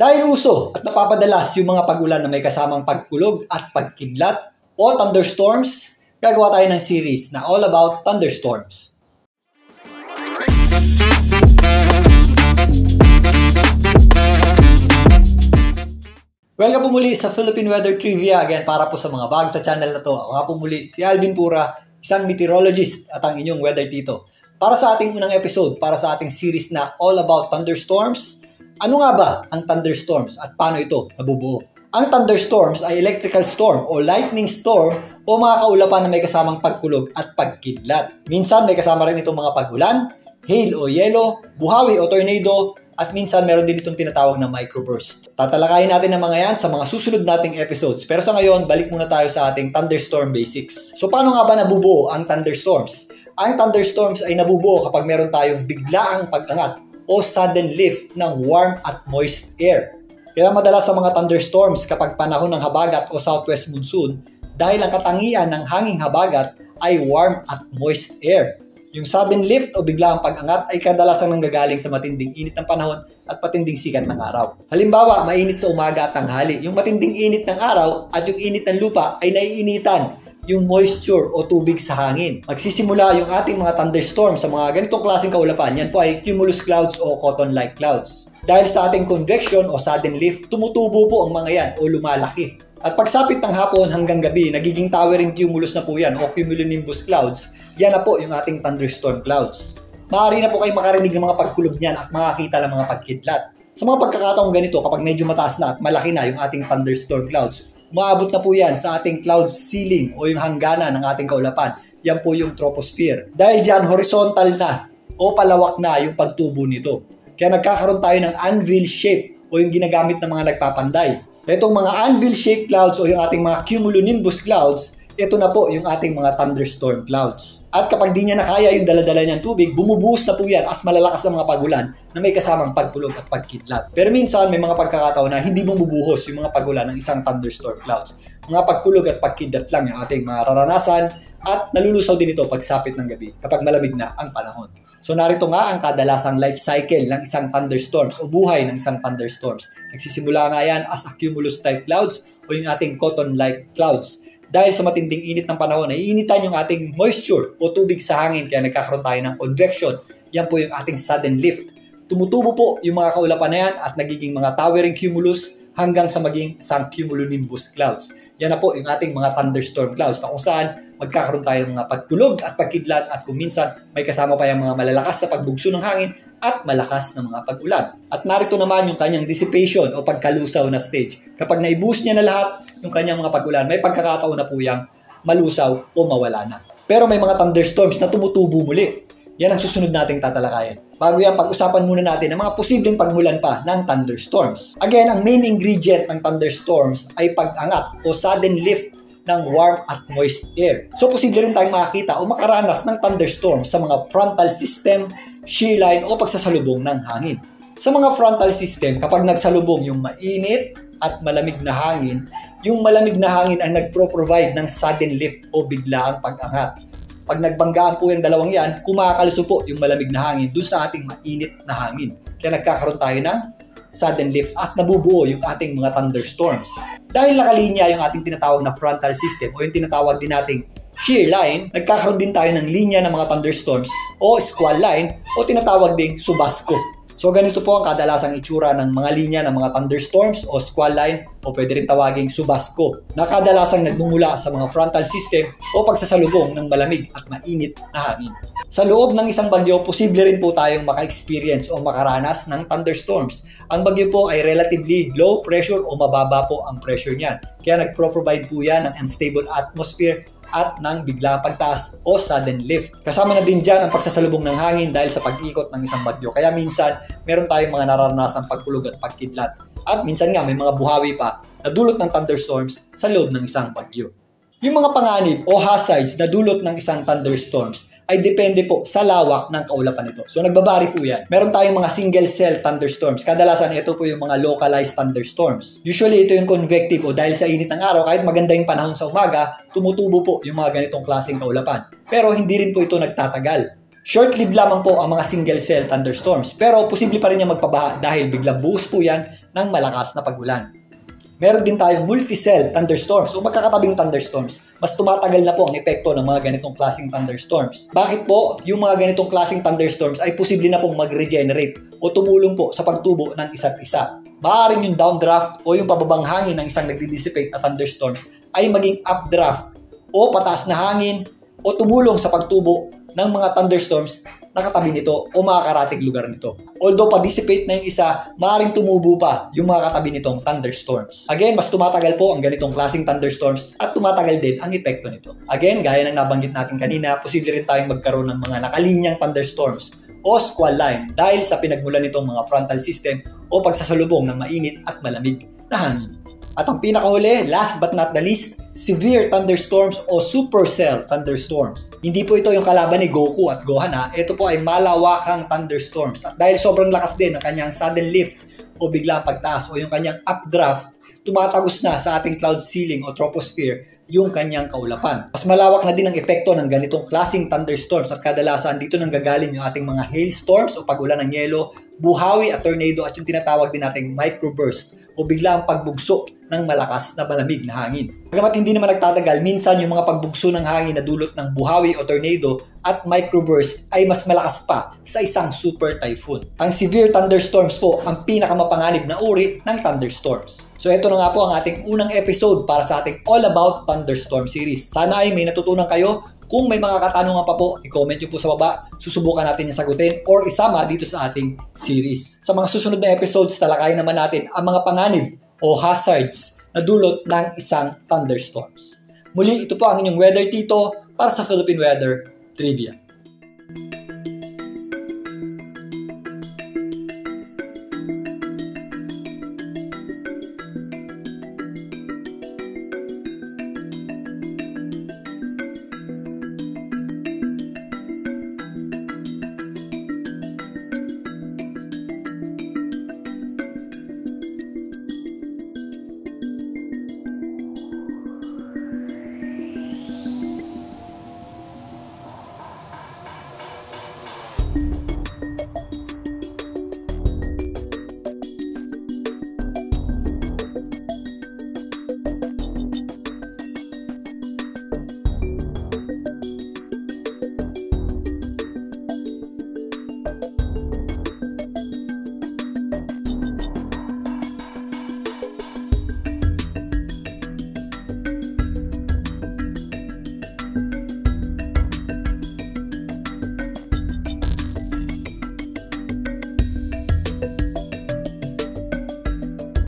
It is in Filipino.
Dahil uso at napapadalas yung mga pag-ulan na may kasamang pagkulog at pagkidlat o thunderstorms, gagawa tayo ng series na all about thunderstorms. Welcome po muli sa Philippine Weather Trivia. Again, para po sa mga bago sa channel na to, ako nga po muli si Alvin Pura, isang meteorologist at ang inyong weather tito. Para sa ating unang episode, para sa ating series na all about thunderstorms, ano nga ba ang thunderstorms at paano ito nabubuo? Ang thunderstorms ay electrical storm o lightning storm o mga kaulapan na may kasamang pagkulog at pagkidlat. Minsan may kasama rin itong mga pag-ulan, hail o yelo, buhawi o tornado, at minsan meron din itong tinatawag na microburst. Tatalakayin natin ang mga yan sa mga susunod nating episodes. Pero sa ngayon, balik muna tayo sa ating thunderstorm basics. So paano nga ba nabubuo ang thunderstorms? Ang thunderstorms ay nabubuo kapag meron tayong biglaang pag-angat o sudden lift ng warm at moist air. Kaya madalas sa mga thunderstorms kapag panahon ng habagat o southwest monsoon, dahil ang katangian ng hanging habagat ay warm at moist air. Yung sudden lift o biglaang pag-angat ay kadalasan nanggagaling sa matinding init ng panahon at matinding sikat ng araw. Halimbawa, mainit sa umaga at tanghali. Yung matinding init ng araw at yung init ng lupa ay naiinitan yung moisture o tubig sa hangin. Magsisimula yung ating mga thunderstorms sa mga ganitong klaseng kaulapan. Yan po ay cumulus clouds o cotton-like clouds. Dahil sa ating convection o sudden lift, tumutubo po ang mga yan o lumalaki. At pagsapit ng hapon hanggang gabi, nagiging towering cumulus na po yan o cumulonimbus clouds. Yan na po yung ating thunderstorm clouds. Maaari na po kayo makarinig ng mga pagkulog niyan at makakita ng mga pagkidlat. Sa mga pagkakataong ganito, kapag medyo mataas na at malaki na yung ating thunderstorm clouds, umaabot na po yan sa ating cloud ceiling o yung hanggana ng ating kaulapan. Yan po yung troposphere. Dahil dyan, horizontal na o palawak na yung pagtubo nito. Kaya nagkakaroon tayo ng anvil shape o yung ginagamit ng mga nagpapanday. Itong mga anvil shaped clouds o yung ating mga cumulonimbus clouds, ito na po yung ating mga thunderstorm clouds. At kapag di niya nakaya yung daladala niyang tubig, bumubuhos na po yan as malalakas na mga pagulan na may kasamang pagkulog at pagkidlat. Pero minsan may mga pagkakataon na hindi bumubuhos yung mga pagulan ng isang thunderstorm clouds. Mga pagkulog at pagkidlat lang yung ating mararanasan at nalulusaw din ito pagsapit ng gabi kapag malamig na ang panahon. So narito nga ang kadalasang life cycle ng isang thunderstorms o buhay ng isang thunderstorms. Nagsisimula nga yan as cumulus type clouds o yung ating cotton-like clouds. Dahil sa matinding init ng panahon, naiinitan yung ating moisture o tubig sa hangin kaya nagkakaroon tayo ng convection. Yan po yung ating sudden lift. Tumutubo po yung mga kaulapan na yan at nagiging mga towering cumulus hanggang sa maging isang cumulonimbus clouds. Yan na po yung ating mga thunderstorm clouds na kung saan magkakaroon tayo ng mga pagkulog at pagkidlat at kung minsan may kasama pa yung mga malalakas na pagbugso ng hangin at malakas na mga pag-ulan. At narito naman yung kanyang dissipation o pagkalusaw na stage. Kapag naiboost niya na lahat yung kanyang mga pag-ulan, may pagkakataon na po yung malusaw o mawala na. Pero may mga thunderstorms na tumutubo muli. Yan ang susunod nating tatalakayin. Bago yan, pag-usapan muna natin ang mga posibleng pagmulan pa ng thunderstorms. Again, ang main ingredient ng thunderstorms ay pag-angat o sudden lift ng warm at moist air. So, posible rin tayong makakita o makaranas ng thunderstorms sa mga frontal system, shear line o pagsasalubong ng hangin. Sa mga frontal system, kapag nagsalubong yung mainit at malamig na hangin, yung malamig na hangin ang nagpro-provide ng sudden lift o biglaang pag-angat. Pag nagbanggaan po yung dalawang yan, kumakaluso po yung malamig na hangin dun sa ating mainit na hangin. Kaya nagkakaroon tayo ng sudden lift at nabubuo yung ating mga thunderstorms. Dahil nakalinya yung ating tinatawag na frontal system o yung tinatawag din nating shear line, nagkakaroon din tayo ng linya ng mga thunderstorms o squall line o tinatawag ding subasco. So ganito po ang kadalasang itsura ng mga linya ng mga thunderstorms o squall line o pwede rin tawaging subasco na kadalasang nagmumula sa mga frontal system o pagsasalubong ng malamig at mainit na hangin. Sa loob ng isang bagyo, posible rin po tayong maka-experience o makaranas ng thunderstorms. Ang bagyo po ay relatively low pressure o mababa po ang pressure niyan. Kaya nagpro-provide po yan ng unstable atmosphere at ng biglang pagtaas o sudden lift. Kasama na din dyan ang pagsasalubong ng hangin dahil sa pag-ikot ng isang bagyo. Kaya minsan, meron tayong mga nararanasang pagkulog at pagkidlat. At minsan nga, may mga buhawi pa na dulot ng thunderstorms sa loob ng isang bagyo. Yung mga panganib o hazards na dulot ng isang thunderstorms ay depende po sa lawak ng kaulapan nito. So nagbabari po yan. Meron tayong mga single cell thunderstorms. Kadalasan ito po yung mga localized thunderstorms. Usually ito yung convective o dahil sa init ng araw, kahit maganda yung panahon sa umaga, tumutubo po yung mga ganitong klaseng kaulapan. Pero hindi rin po ito nagtatagal. Short-lived lamang po ang mga single cell thunderstorms. Pero posible pa rin niya magpabaha dahil biglang buhos po yan ng malakas na pagulan. Meron din tayong multi-cell thunderstorms o magkakatabing thunderstorms. Mas tumatagal na po ang epekto ng mga ganitong klaseng thunderstorms. Bakit po yung mga ganitong klaseng thunderstorms ay posible na pong mag-regenerate o tumulong po sa pagtubo ng isa't isa? Maaaring yung downdraft o yung pababang hangin ng isang nagdi-dissipate na thunderstorms ay maging updraft o pataas na hangin o tumulong sa pagtubo ng mga thunderstorms na katabi nito o makakarating lugar nito. Although pa-dissipate na yung isa, maaaring tumubo pa yung mga katabi nitong thunderstorms. Again, mas tumatagal po ang ganitong klaseng thunderstorms at tumatagal din ang epekto nito. Again, gaya ng nabanggit natin kanina, posible rin tayong magkaroon ng mga nakalinyang thunderstorms o squall line dahil sa pinagmulan nitong mga frontal system o pagsasalubong ng mainit at malamig na hangin. At ang pinakahuli, last but not the least, severe thunderstorms o supercell thunderstorms. Hindi po ito yung kalaban ni Goku at Gohan ha. Ito po ay malawakang thunderstorms. At dahil sobrang lakas din ng kanyang sudden lift o biglang pagtaas o yung kanyang updraft, tumatagos na sa ating cloud ceiling o troposphere yung kanyang kaulapan. Mas malawak na din ang epekto ng ganitong klaseng thunderstorms at kadalasan dito nang gagaling yung ating mga hailstorms o pag-ulan ng yelo, buhawi at tornado at yung tinatawag din nating microburst o biglang pagbugso ng malakas na malamig na hangin. Bagamat hindi naman nagtatagal, minsan yung mga pagbugso ng hangin na dulot ng buhawi o tornado at microburst ay mas malakas pa sa isang super typhoon. Ang severe thunderstorms po ang pinakamapanganib na uri ng thunderstorms. So ito na nga po ang ating unang episode para sa ating All About Thunderstorm series. Sana ay may natutunan kayo. Kung may mga katanungan pa po, i-comment nyo po sa baba. Susubukan natin yung sagutin or isama dito sa ating series. Sa mga susunod na episodes, talakayin naman natin ang mga panganib o hazards na dulot ng isang thunderstorms. Muli, ito po ang inyong Weather Tito para sa Philippine Weather Trivia.